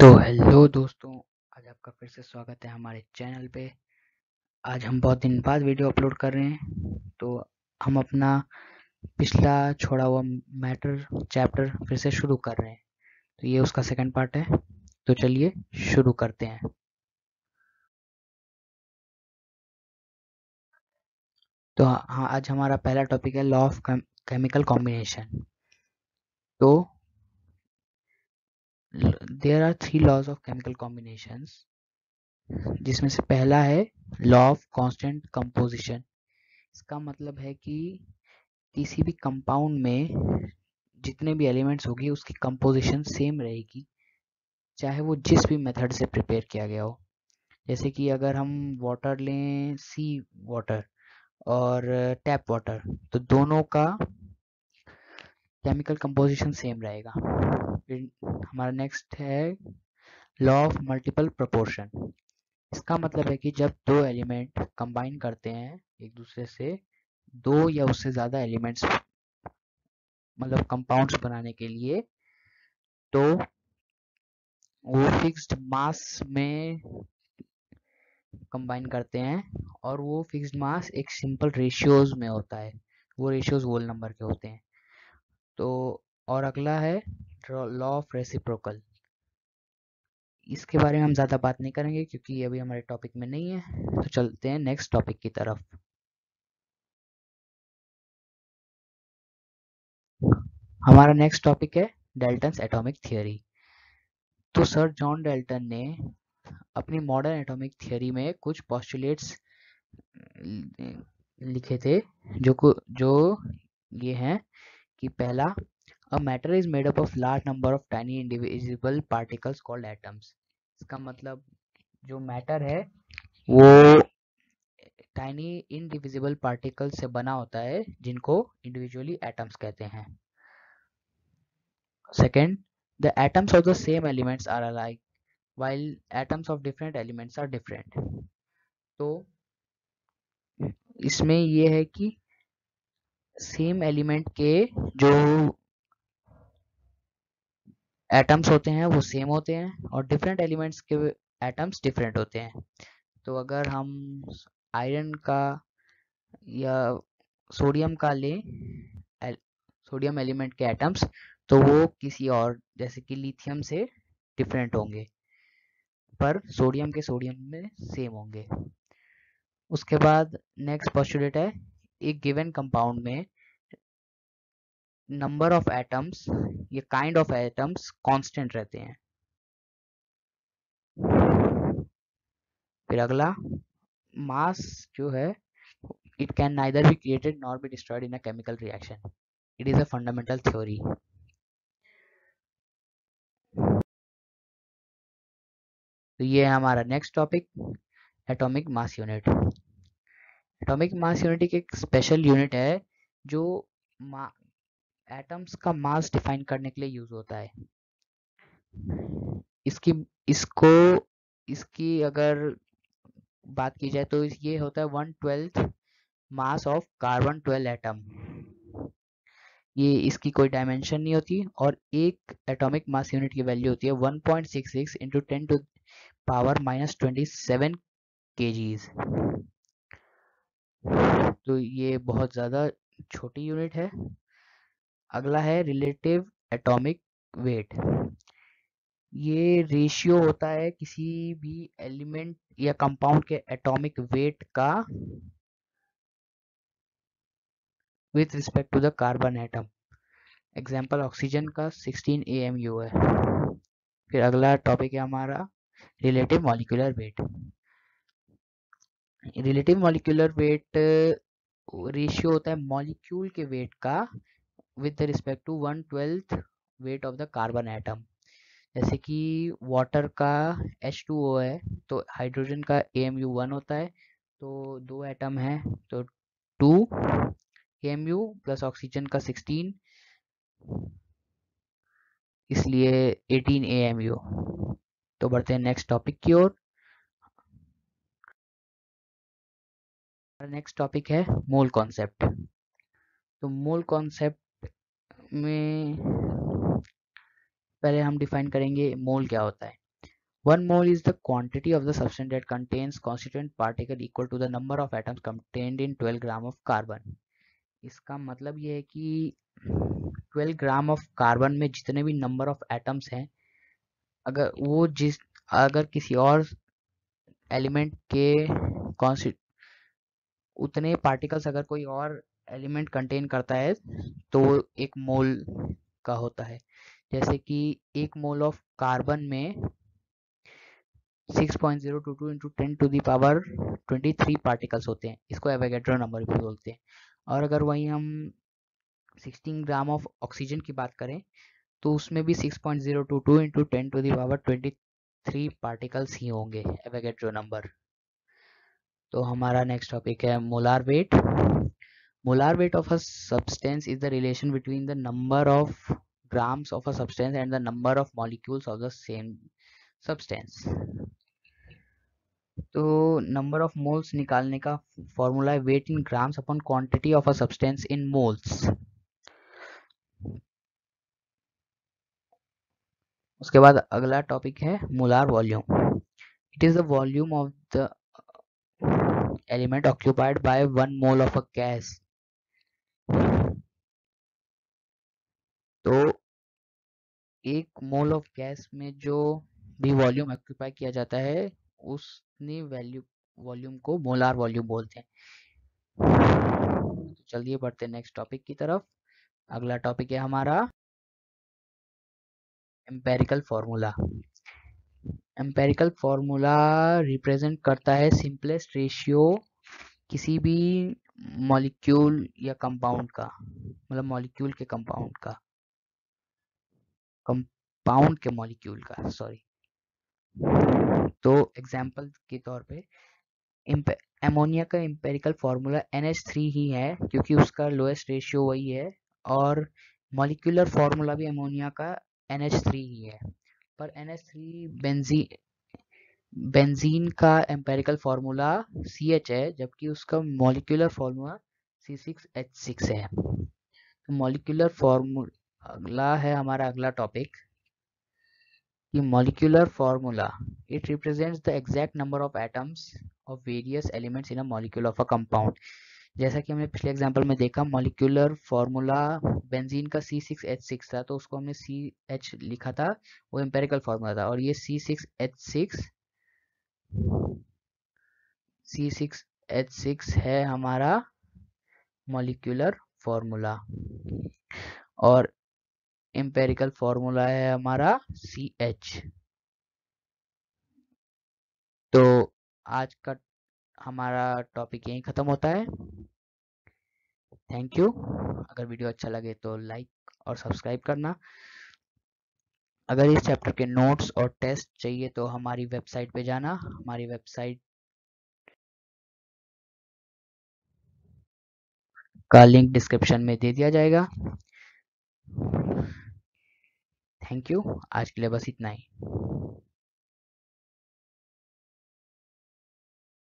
तो हेलो दोस्तों, आज आपका फिर से स्वागत है हमारे चैनल पे। आज हम बहुत दिन बाद वीडियो अपलोड कर रहे हैं, तो हम अपना पिछला छोड़ा हुआ मैटर चैप्टर फिर से शुरू कर रहे हैं। तो ये उसका सेकंड पार्ट है, तो चलिए शुरू करते हैं। तो हाँ, आज हमारा पहला टॉपिक है लॉ ऑफ केमिकल कॉम्बिनेशन। तो there are 3 laws of chemical combinations, जिसमें से पहला है लॉ ऑफ कांस्टेंट कंपोजिशन। इसका मतलब है कि किसी भी कंपाउंड में जितने भी एलिमेंट्स होगी उसकी कंपोजिशन सेम रहेगी, चाहे वो जिस भी मेथड से प्रिपेयर किया गया हो। जैसे कि अगर हम वाटर लें, सी वाटर और टैप वाटर, तो दोनों का केमिकल कंपोजिशन सेम रहेगा। फिर हमारा नेक्स्ट है लॉ ऑफ मल्टीपल प्रोपोर्शन। इसका मतलब है कि जब दो एलिमेंट कंबाइन करते हैं एक दूसरे से, दो या उससे ज़्यादा एलिमेंट्स मतलब कंपाउंड्स बनाने के लिए, तो वो फिक्स्ड मास में कंबाइन करते हैं और वो फिक्स्ड मास एक सिंपल रेशियोज में होता है। वो रेशियोज होल नंबर के होते हैं। तो और अगला है लॉ ऑफ रेसिप्रोकल। इसके बारे में हम ज़्यादा बात नहीं करेंगे क्योंकि ये अभी हमारे टॉपिक में नहीं है। तो चलते हैं नेक्स्ट टॉपिक की तरफ। हमारा नेक्स्ट टॉपिक है डाल्टन्स एटॉमिक थियरी। तो सर जॉन डाल्टन ने अपनी मॉडर्न एटॉमिक थियरी में कुछ पोस्टुलेट्स लिखे थे, जो ये हैं कि पहला, a matter is made up of large number of tiny indivisible particles called atoms। इसका मतलब जो मैटर है वो टाइनी इनडिविजिबल पार्टिकल से बना होता है, जिनको इंडिविजुअली एटम्स कहते हैं। Second, the atoms of the same elements are alike while atoms of different elements are different। तो इसमें ये है कि सेम एलिमेंट के जो एटम्स होते हैं वो सेम होते हैं और डिफरेंट एलिमेंट्स के एटम्स डिफरेंट होते हैं। तो अगर हम आयरन का या सोडियम का लें, सोडियम एलिमेंट के एटम्स, तो वो किसी और जैसे कि लिथियम से डिफरेंट होंगे, पर सोडियम के सोडियम में सेम होंगे। उसके बाद नेक्स्ट पोस्टुलेट है, एक गिवन कंपाउंड में नंबर ऑफ एटम्स या काइंड ऑफ एटम्स कांस्टेंट रहते हैं। फिर अगला, मास जो है, it can neither be created nor be destroyed in a chemical reaction, it is a fundamental theory। तो ये है हमारा next topic, atomic mass unit. Atomic mass unit एक स्पेशल यूनिट है जो एटम्स का मास डिफाइन करने के लिए यूज होता है। इसकी इसको इसकी अगर बात की जाए तो ये होता है 1/12 मास ऑफ कार्बन 12 एटम। ये इसकी कोई डायमेंशन नहीं होती और एक एटॉमिक मास यूनिट की वैल्यू होती है 1.66 इंटू 10 टू पावर -27 kgs। तो ये बहुत ज़्यादा छोटी यूनिट है। अगला है रिलेटिव एटॉमिक वेट। ये रेशियो होता है किसी भी एलिमेंट या कंपाउंड के एटॉमिक वेट का with respect to the carbon atom. Example oxygen का 16 AMU है। फिर अगला टॉपिक है हमारा relative molecular weight. Relative molecular weight ratio होता है मॉलिक्यूल के वेट का with respect to 1/12 weight of the carbon atom. जैसे कि वाटर का H2O है, तो हाइड्रोजन का AMU 1 होता है, तो दो एटम है तो 2 AMU प्लस ऑक्सीजन का 16, इसलिए 18 AMU। तो बढ़ते हैं नेक्स्ट टॉपिक की ओर। नेक्स्ट टॉपिक है मोल कॉन्सेप्ट। तो मोल कॉन्सेप्ट में पहले हम डिफाइन करेंगे मोल क्या होता है। 1 mole is the quantity of the substance that contains constituent particle equal to the number of atoms contained in 12 gram of carbon. इसका मतलब ये है कि 12 ग्राम ऑफ कार्बन में जितने भी नंबर ऑफ एटम्स हैं, अगर किसी और एलिमेंट के उतने पार्टिकल्स अगर कोई और एलिमेंट कंटेन करता है तो वो एक मोल का होता है। जैसे कि एक मोल ऑफ कार्बन में 6.022 into 10 to the power 23 particles होते हैं, इसको एवोगैड्रो नंबर भी बोलते हैं। और अगर वहीं हम 16 ग्राम ऑफ ऑक्सीजन की बात करें तो उसमें भी 6.022 into 10 to the power 23 particles ही होंगे, एवोगैड्रो नंबर। तो हमारा नेक्स्ट टॉपिक है molar weight. Molar weight of a substance is the relation between the number of grams of a substance and the number of molecules of the same substance. तो number of moles निकालने का formula है weight in grams upon quantity of a substance in moles. उसके बाद अगला topic है molar volume. It is the volume of the element occupied by 1 mole of a gas. तो एक मोल ऑफ गैस में जो भी वॉल्यूम ऑक्यूपाई किया जाता है उसने वॉल्यूम को मोलार वॉल्यूम बोलते हैं। तो चलिए बढ़ते हैं नेक्स्ट टॉपिक की तरफ। अगला टॉपिक है हमारा empirical formula. Empirical formula represent करता है सिंपलेस्ट रेशियो किसी भी मॉलिक्यूल या कंपाउंड का, मतलब मॉलिक्यूल के कंपाउंड के मॉलिक्यूल का, सॉरी। तो एग्जाम्पल के तौर पे एमोनिया का एम्पेरिकल फॉर्मूला NH3 ही है क्योंकि उसका लोएस्ट रेशियो वही है, और मॉलिक्यूलर फॉर्मूला भी एमोनिया का NH3 ही है। पर NH3 बेंजीन का एम्पेरिकल फॉर्मूला CH है, जबकि उसका मॉलिक्यूलर फॉर्मूला C6H6 है। तो मॉलिक्यूलर फॉर्मूला अगला है हमारा अगला टॉपिक कि molecular formula, it represents the exact number of atoms of various elements in a molecule of a compound. जैसा कि हमने पिछले एग्जांपल में देखा, मॉलिक्यूलर फॉर्मूला बेंजीन का C6H6 था, तो उसको हमने CH लिखा था, वो एम्पेरिकल फॉर्मूला था। और ये C6H6 है हमारा मॉलिक्यूलर फॉर्मूला, और एम्पेरिकल फॉर्मूला है हमारा CH। तो आज का हमारा टॉपिक यहीं ख़त्म होता है। Thank you. अगर वीडियो अच्छा लगे तो लाइक और सब्सक्राइब करना। अगर इस चैप्टर के नोट्स और टेस्ट चाहिए तो हमारी वेबसाइट पे जाना। हमारी वेबसाइट का लिंक डिस्क्रिप्शन में दे दिया जाएगा। Thank you. आज के लिए बस इतना ही।